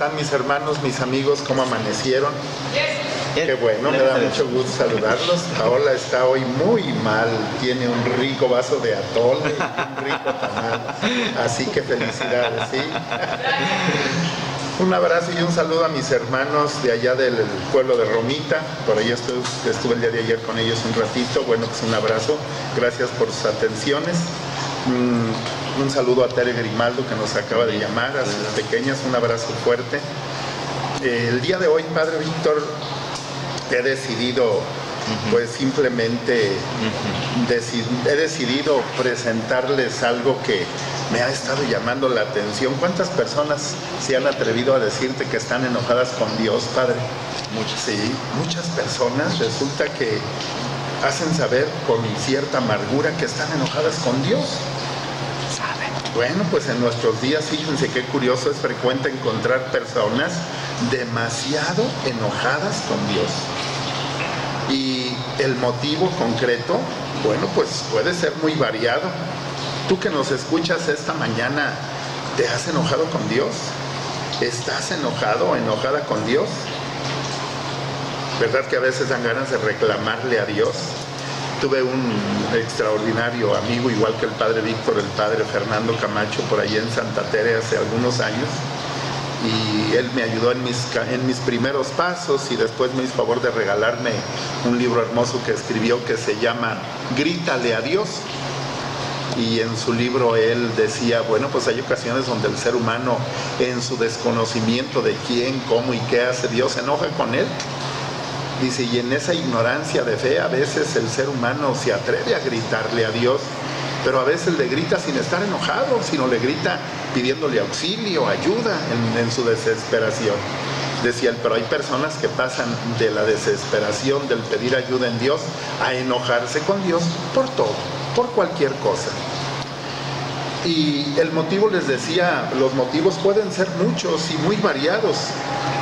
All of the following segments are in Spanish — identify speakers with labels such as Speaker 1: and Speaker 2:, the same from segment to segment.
Speaker 1: ¿Están mis hermanos, mis amigos? ¿Cómo amanecieron? Qué bueno, me da mucho gusto saludarlos. Paola está hoy muy mal, tiene un rico vaso de atole y un rico tamal, así que felicidades, ¿sí? Un abrazo y un saludo a mis hermanos de allá del pueblo de Romita, por ahí estuve el día de ayer con ellos un ratito. Bueno, pues un abrazo, gracias por sus atenciones. Un saludo a Tere Grimaldo, que nos acaba de llamar, a sus pequeñas, un abrazo fuerte. El día de hoy, Padre Víctor, he decidido, pues simplemente he decidido presentarles algo que me ha estado llamando la atención. ¿Cuántas personas se han atrevido a decirte que están enojadas con Dios, Padre?
Speaker 2: Muchas.
Speaker 1: Sí, muchas personas resulta que hacen saber con cierta amargura que están enojadas con Dios. Bueno, pues en nuestros días, fíjense qué curioso, es frecuente encontrar personas demasiado enojadas con Dios. Y el motivo concreto, bueno, pues puede ser muy variado. Tú que nos escuchas esta mañana, ¿te has enojado con Dios? ¿Estás enojado o enojada con Dios? ¿Verdad que a veces dan ganas de reclamarle a Dios? Tuve un extraordinario amigo, igual que el Padre Víctor, el Padre Fernando Camacho, por ahí en Santa Tere hace algunos años. Y él me ayudó en mis primeros pasos y después me hizo favor de regalarme un libro hermoso que escribió que se llama Grítale a Dios. Y en su libro él decía, bueno, pues hay ocasiones donde el ser humano, en su desconocimiento de quién, cómo y qué hace Dios, se enoja con él. Dice, y en esa ignorancia de fe, a veces el ser humano se atreve a gritarle a Dios, pero a veces le grita sin estar enojado, sino le grita pidiéndole auxilio, ayuda en su desesperación. Decía él, pero hay personas que pasan de la desesperación del pedir ayuda en Dios a enojarse con Dios por todo, por cualquier cosa. Y el motivo, les decía, los motivos pueden ser muchos y muy variados.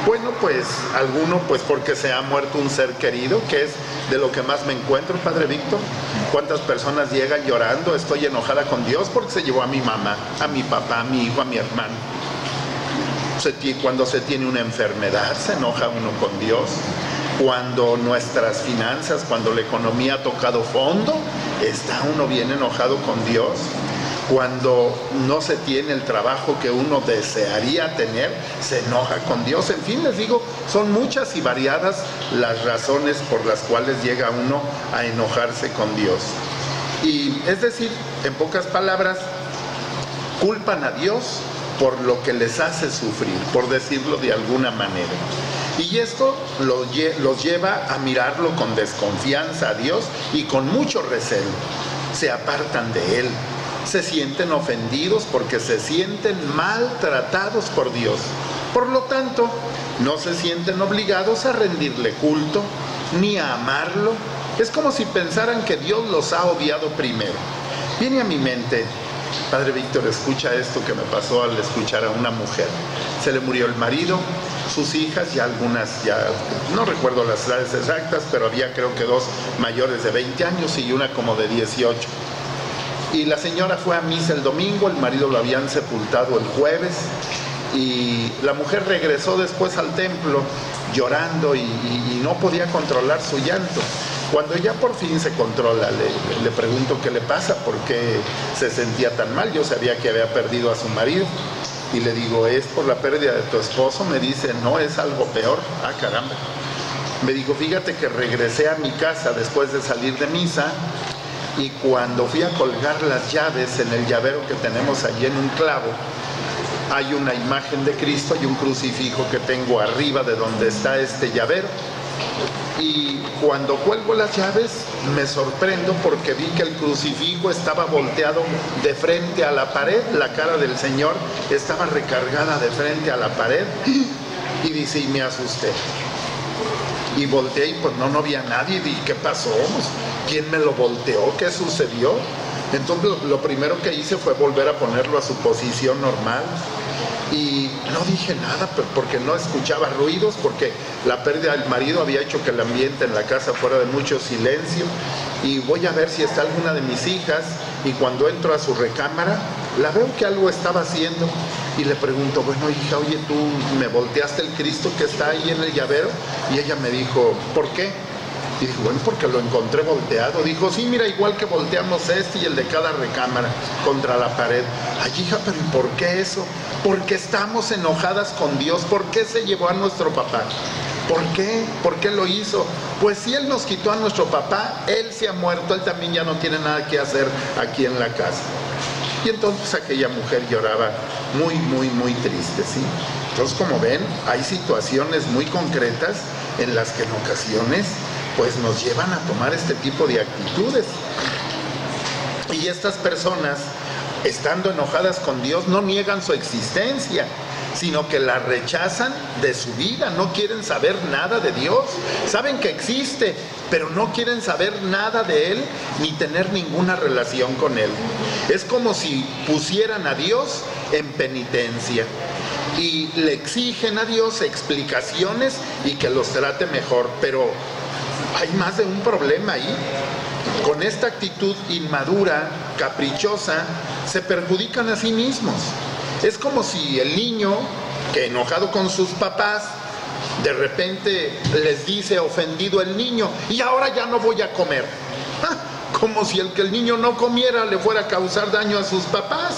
Speaker 1: Bueno, pues alguno, pues porque se ha muerto un ser querido, que es de lo que más me encuentro, Padre Víctor. ¿Cuántas personas llegan llorando? Estoy enojada con Dios porque se llevó a mi mamá, a mi papá, a mi hijo, a mi hermano. Cuando se tiene una enfermedad, se enoja uno con Dios. Cuando nuestras finanzas, cuando la economía ha tocado fondo, está uno bien enojado con Dios. Cuando no se tiene el trabajo que uno desearía tener, se enoja con Dios. En fin, les digo, son muchas y variadas las razones por las cuales llega uno a enojarse con Dios. Y es decir, en pocas palabras, culpan a Dios por lo que les hace sufrir, por decirlo de alguna manera. Y esto los lleva a mirarlo con desconfianza a Dios y con mucho recelo. Se apartan de Él. Se sienten ofendidos porque se sienten maltratados por Dios. Por lo tanto, no se sienten obligados a rendirle culto, ni a amarlo. Es como si pensaran que Dios los ha odiado primero. Viene a mi mente, Padre Víctor, escucha esto que me pasó al escuchar a una mujer. Se le murió el marido, sus hijas, ya algunas, ya no recuerdo las edades exactas, pero había creo que 2 mayores de 20 años y una como de 18. Y la señora fue a misa el domingo, el marido lo habían sepultado el jueves y la mujer regresó después al templo llorando y no podía controlar su llanto. Cuando ya por fin se controla, le pregunto qué le pasa, por qué se sentía tan mal. Yo sabía que había perdido a su marido y le digo, ¿es por la pérdida de tu esposo? Me dice, no, es algo peor. Ah, caramba. Me dijo, fíjate que regresé a mi casa después de salir de misa. Y cuando fui a colgar las llaves en el llavero que tenemos allí en un clavo, hay una imagen de Cristo y un crucifijo que tengo arriba de donde está este llavero. Y cuando cuelgo las llaves me sorprendo porque vi que el crucifijo estaba volteado de frente a la pared, la cara del Señor estaba recargada de frente a la pared y dice, y me asusté. Y volteé y pues no había nadie. Y dije, ¿qué pasó? ¿Quién me lo volteó? ¿Qué sucedió? Entonces lo primero que hice fue volver a ponerlo a su posición normal. Y no dije nada porque no escuchaba ruidos, porque la pérdida del marido había hecho que el ambiente en la casa fuera de mucho silencio. Y voy a ver si está alguna de mis hijas. Y cuando entro a su recámara, la veo que algo estaba haciendo. Y le pregunto, bueno, hija, oye, ¿tú me volteaste el Cristo que está ahí en el llavero? Y ella me dijo, ¿por qué? Y dije, bueno, porque lo encontré volteado. Dijo, sí, mira, igual que volteamos este y el de cada recámara contra la pared. Ay, hija, pero ¿y por qué eso? Porque estamos enojadas con Dios. ¿Por qué se llevó a nuestro papá? ¿Por qué? ¿Por qué lo hizo? Pues si Él nos quitó a nuestro papá, Él se ha muerto, Él también ya no tiene nada que hacer aquí en la casa. Y entonces aquella mujer lloraba muy, muy, muy triste, ¿sí? Entonces, como ven, hay situaciones muy concretas en las que en ocasiones pues nos llevan a tomar este tipo de actitudes. Y estas personas, estando enojadas con Dios, no niegan su existencia, sino que la rechazan de su vida. No quieren saber nada de Dios. Saben que existe, pero no quieren saber nada de Él ni tener ninguna relación con Él. Es como si pusieran a Dios en penitencia y le exigen a Dios explicaciones y que los trate mejor, pero hay más de un problema ahí. Con esta actitud inmadura, caprichosa, se perjudican a sí mismos. Es como si el niño, que enojado con sus papás, de repente les dice ofendido el niño, y ahora ya no voy a comer. Como si el que el niño no comiera le fuera a causar daño a sus papás.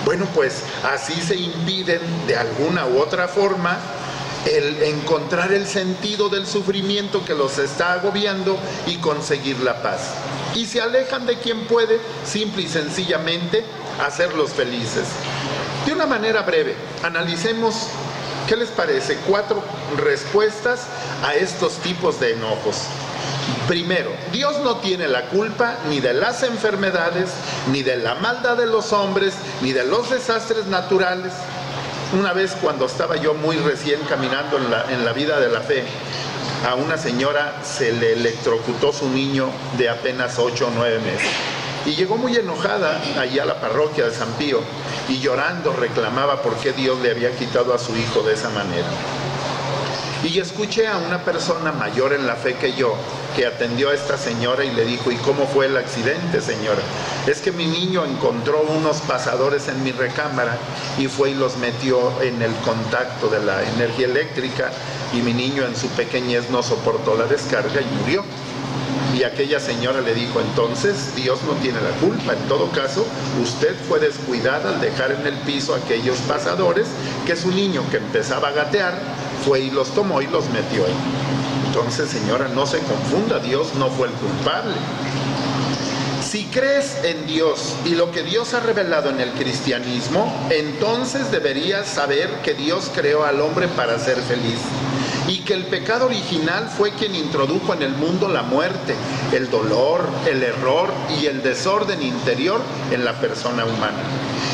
Speaker 1: Bueno, pues así se impiden de alguna u otra forma el encontrar el sentido del sufrimiento que los está agobiando y conseguir la paz. Y se alejan de quien puede, simple y sencillamente, hacerlos felices. De una manera breve, analicemos, ¿qué les parece? 4 respuestas a estos tipos de enojos. Primero, Dios no tiene la culpa ni de las enfermedades, ni de la maldad de los hombres, ni de los desastres naturales. Una vez, cuando estaba yo muy recién caminando en la vida de la fe, a una señora se le electrocutó su niño de apenas 8 o 9 meses. Y llegó muy enojada allí a la parroquia de San Pío y llorando reclamaba por qué Dios le había quitado a su hijo de esa manera. Y escuché a una persona mayor en la fe que yo, que atendió a esta señora y le dijo, ¿y cómo fue el accidente, señora? Es que mi niño encontró unos pasadores en mi recámara y fue y los metió en el contacto de la energía eléctrica y mi niño en su pequeñez no soportó la descarga y murió. Y aquella señora le dijo, entonces Dios no tiene la culpa, en todo caso usted fue descuidada al dejar en el piso aquellos pasadores que su niño, que empezaba a gatear, fue y los tomó y los metió ahí. Entonces, señora, no se confunda, Dios no fue el culpable. Si crees en Dios y lo que Dios ha revelado en el cristianismo, entonces deberías saber que Dios creó al hombre para ser feliz y que el pecado original fue quien introdujo en el mundo la muerte, el dolor, el error y el desorden interior en la persona humana.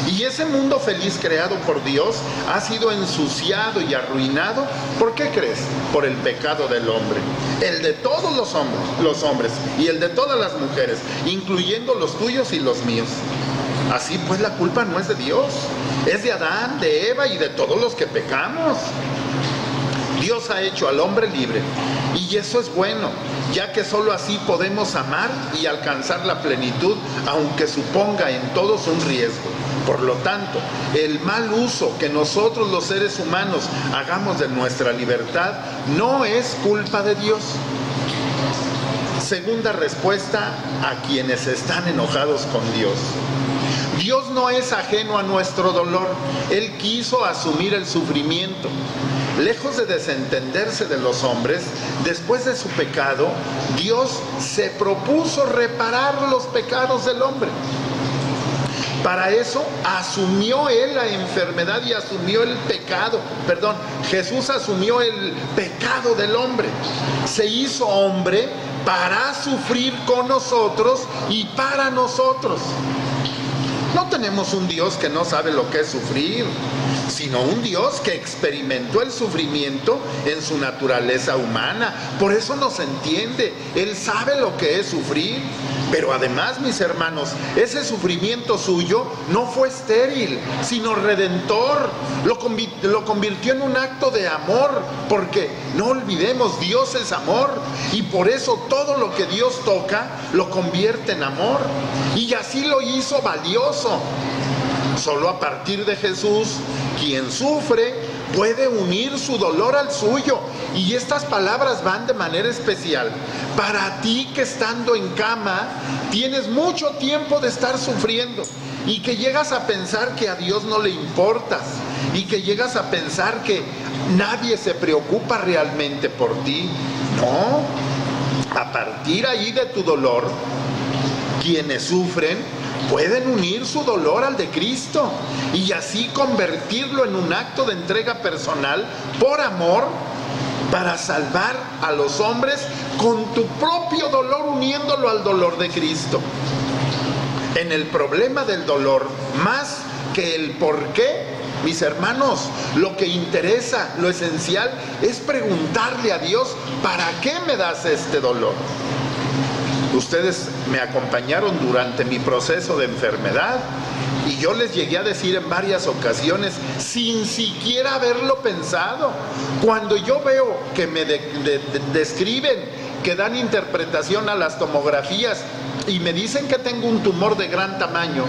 Speaker 1: Y ese mundo feliz creado por Dios ha sido ensuciado y arruinado, ¿por qué crees? Por el pecado del hombre, el de todos los hombres y el de todas las mujeres, incluyendo los tuyos y los míos. Así pues, la culpa no es de Dios, es de Adán, de Eva y de todos los que pecamos. Dios ha hecho al hombre libre y eso es bueno, ya que solo así podemos amar y alcanzar la plenitud, aunque suponga en todos un riesgo. Por lo tanto, el mal uso que nosotros los seres humanos hagamos de nuestra libertad no es culpa de Dios. Segunda respuesta a quienes están enojados con Dios. Dios no es ajeno a nuestro dolor. Él quiso asumir el sufrimiento. Lejos de desentenderse de los hombres, después de su pecado, Dios se propuso reparar los pecados del hombre. Para eso asumió Él la enfermedad y asumió el pecado. Jesús asumió el pecado del hombre. Se hizo hombre para sufrir con nosotros y para nosotros. No tenemos un Dios que no sabe lo que es sufrir, sino un Dios que experimentó el sufrimiento en su naturaleza humana. Por eso nos entiende. Él sabe lo que es sufrir. Pero además, mis hermanos, ese sufrimiento suyo no fue estéril, sino redentor. Lo convirtió en un acto de amor, porque no olvidemos, Dios es amor. Y por eso todo lo que Dios toca lo convierte en amor. Y así lo hizo valioso. Solo a partir de Jesús, quien sufre puede unir su dolor al suyo. Y estas palabras van de manera especial para ti que estando en cama tienes mucho tiempo de estar sufriendo y que llegas a pensar que a Dios no le importas y que llegas a pensar que nadie se preocupa realmente por ti. No, a partir ahí de tu dolor, quienes sufren pueden unir su dolor al de Cristo y así convertirlo en un acto de entrega personal por amor para salvar a los hombres con tu propio dolor, uniéndolo al dolor de Cristo. En el problema del dolor, más que el por qué, mis hermanos, lo que interesa, lo esencial, es preguntarle a Dios, ¿para qué me das este dolor? Ustedes me acompañaron durante mi proceso de enfermedad y yo les llegué a decir en varias ocasiones, sin siquiera haberlo pensado, cuando yo veo que me describen, que dan interpretación a las tomografías y me dicen que tengo un tumor de gran tamaño,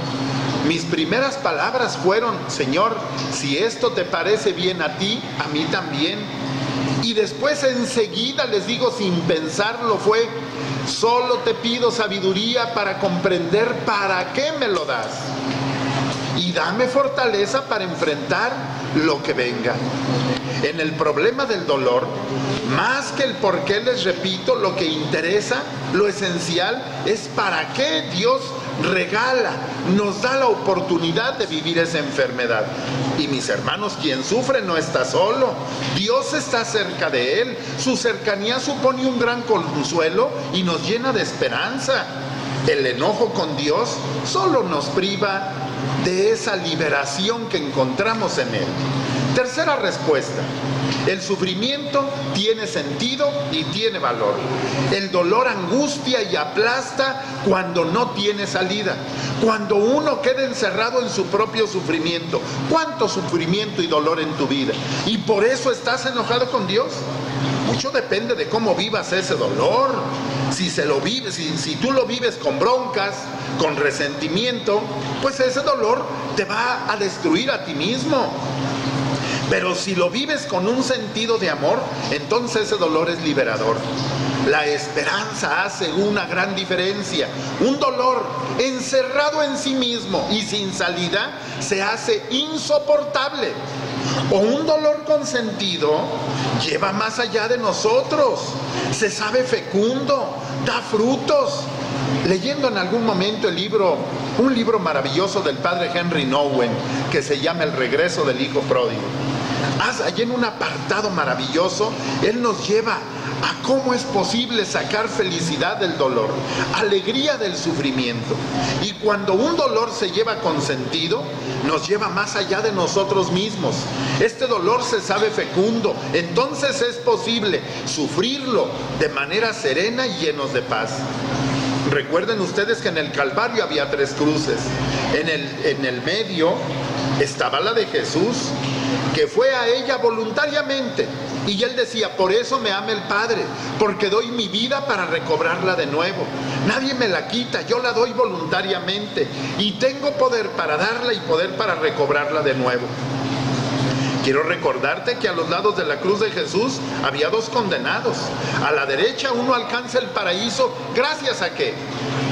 Speaker 1: mis primeras palabras fueron, Señor, si esto te parece bien a ti, a mí también. Y después enseguida les digo, sin pensarlo, fue, solo te pido sabiduría para comprender para qué me lo das. Y dame fortaleza para enfrentar lo que venga. En el problema del dolor, más que el por qué, les repito, lo que interesa, lo esencial, es para qué Dios regala, nos da la oportunidad de vivir esa enfermedad. Y mis hermanos, quien sufre no está solo, Dios está cerca de él. Su cercanía supone un gran consuelo y nos llena de esperanza. El enojo con Dios solo nos priva de esa liberación que encontramos en él. Tercera respuesta: el sufrimiento tiene sentido y tiene valor. El dolor angustia y aplasta cuando no tiene salida. Cuando uno queda encerrado en su propio sufrimiento. ¿Cuánto sufrimiento y dolor en tu vida? ¿Y por eso estás enojado con Dios? Mucho depende de cómo vivas ese dolor. Si tú lo vives con broncas, con resentimiento, pues ese dolor te va a destruir a ti mismo. Pero si lo vives con un sentido de amor, entonces ese dolor es liberador. La esperanza hace una gran diferencia. Un dolor encerrado en sí mismo y sin salida se hace insoportable. O un dolor con sentido lleva más allá de nosotros, se sabe fecundo, da frutos. Leyendo en algún momento un libro maravilloso del padre Henry Nouwen que se llama El regreso del hijo pródigo, allí en un apartado maravilloso, él nos lleva a cómo es posible sacar felicidad del dolor, alegría del sufrimiento. Y cuando un dolor se lleva con sentido, nos lleva más allá de nosotros mismos. Este dolor se sabe fecundo, entonces es posible sufrirlo de manera serena y llenos de paz. Recuerden ustedes que en el Calvario había 3 cruces. En el medio estaba la de Jesús, que fue a ella voluntariamente. Y él decía, por eso me ama el Padre, porque doy mi vida para recobrarla de nuevo. Nadie me la quita, yo la doy voluntariamente. Y tengo poder para darla y poder para recobrarla de nuevo. Quiero recordarte que a los lados de la cruz de Jesús había 2 condenados. A la derecha uno alcanza el paraíso, ¿gracias a qué?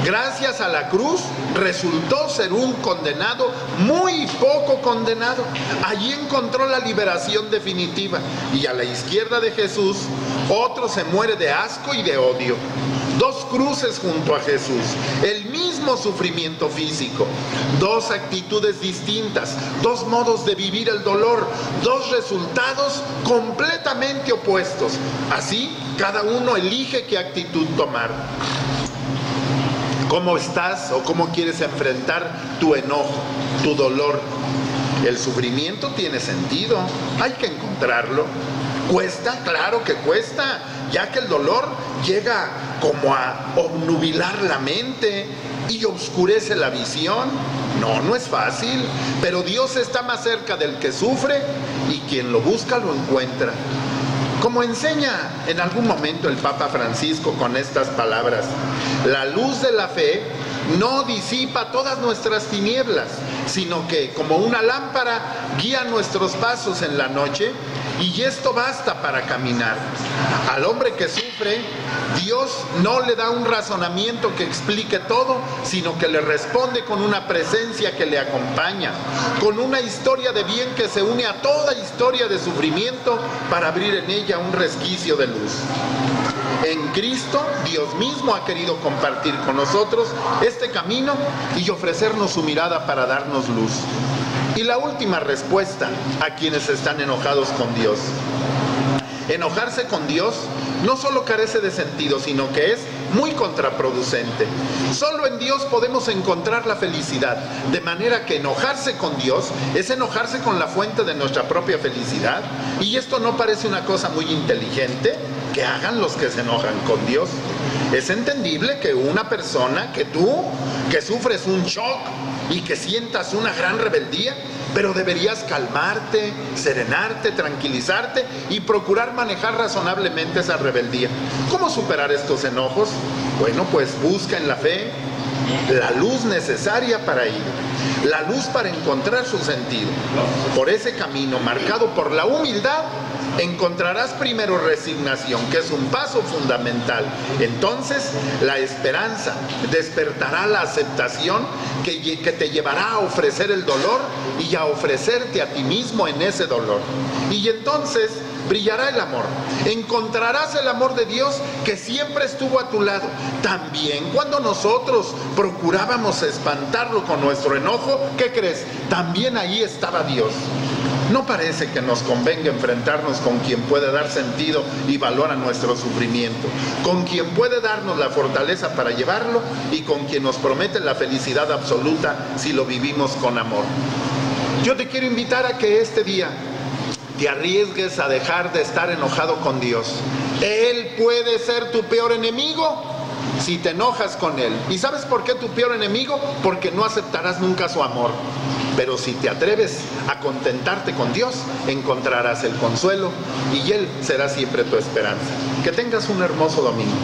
Speaker 1: Gracias a la cruz resultó ser un condenado muy poco condenado. Allí encontró la liberación definitiva. Y a la izquierda de Jesús otro se muere de asco y de odio. 2 cruces junto a Jesús, el mismo sufrimiento físico, 2 actitudes distintas, 2 modos de vivir el dolor, 2 resultados completamente opuestos. Así, cada uno elige qué actitud tomar. ¿Cómo estás o cómo quieres enfrentar tu enojo, tu dolor? El sufrimiento tiene sentido, hay que encontrarlo. ¿Cuesta? Claro que cuesta, ya que el dolor llega como a obnubilar la mente y oscurece la visión. No es fácil, pero Dios está más cerca del que sufre y quien lo busca lo encuentra. Como enseña en algún momento el Papa Francisco con estas palabras, la luz de la fe no disipa todas nuestras tinieblas, sino que como una lámpara guía nuestros pasos en la noche, y esto basta para caminar. Al hombre que sufre, Dios no le da un razonamiento que explique todo, sino que le responde con una presencia que le acompaña, con una historia de bien que se une a toda historia de sufrimiento para abrir en ella un resquicio de luz. En Cristo, Dios mismo ha querido compartir con nosotros este camino y ofrecernos su mirada para darnos luz. Y la última respuesta a quienes están enojados con Dios. Enojarse con Dios no solo carece de sentido, sino que es muy contraproducente. Solo en Dios podemos encontrar la felicidad, de manera que enojarse con Dios es enojarse con la fuente de nuestra propia felicidad. Y esto no parece una cosa muy inteligente que hagan los que se enojan con Dios. Es entendible que una persona, que tú, que sufres un shock y que sientas una gran rebeldía, pero deberías calmarte, serenarte, tranquilizarte y procurar manejar razonablemente esa rebeldía. ¿Cómo superar estos enojos? Bueno, pues busca en la fe la luz necesaria para ir, la luz para encontrar su sentido. Por ese camino marcado por la humildad, encontrarás primero resignación, que es un paso fundamental. Entonces, la esperanza despertará la aceptación que te llevará a ofrecer el dolor y a ofrecerte a ti mismo en ese dolor. Y entonces brillará el amor. Encontrarás el amor de Dios que siempre estuvo a tu lado. También cuando nosotros procurábamos espantarlo con nuestro enojo, ¿qué crees? También ahí estaba Dios. No parece que nos convenga enfrentarnos con quien puede dar sentido y valor a nuestro sufrimiento, con quien puede darnos la fortaleza para llevarlo y con quien nos promete la felicidad absoluta si lo vivimos con amor. Yo te quiero invitar a que este día te arriesgues a dejar de estar enojado con Dios. Él puede ser tu peor enemigo si te enojas con Él. ¿Y sabes por qué tu peor enemigo? Porque no aceptarás nunca su amor. Pero si te atreves a contentarte con Dios, encontrarás el consuelo y Él será siempre tu esperanza. Que tengas un hermoso domingo.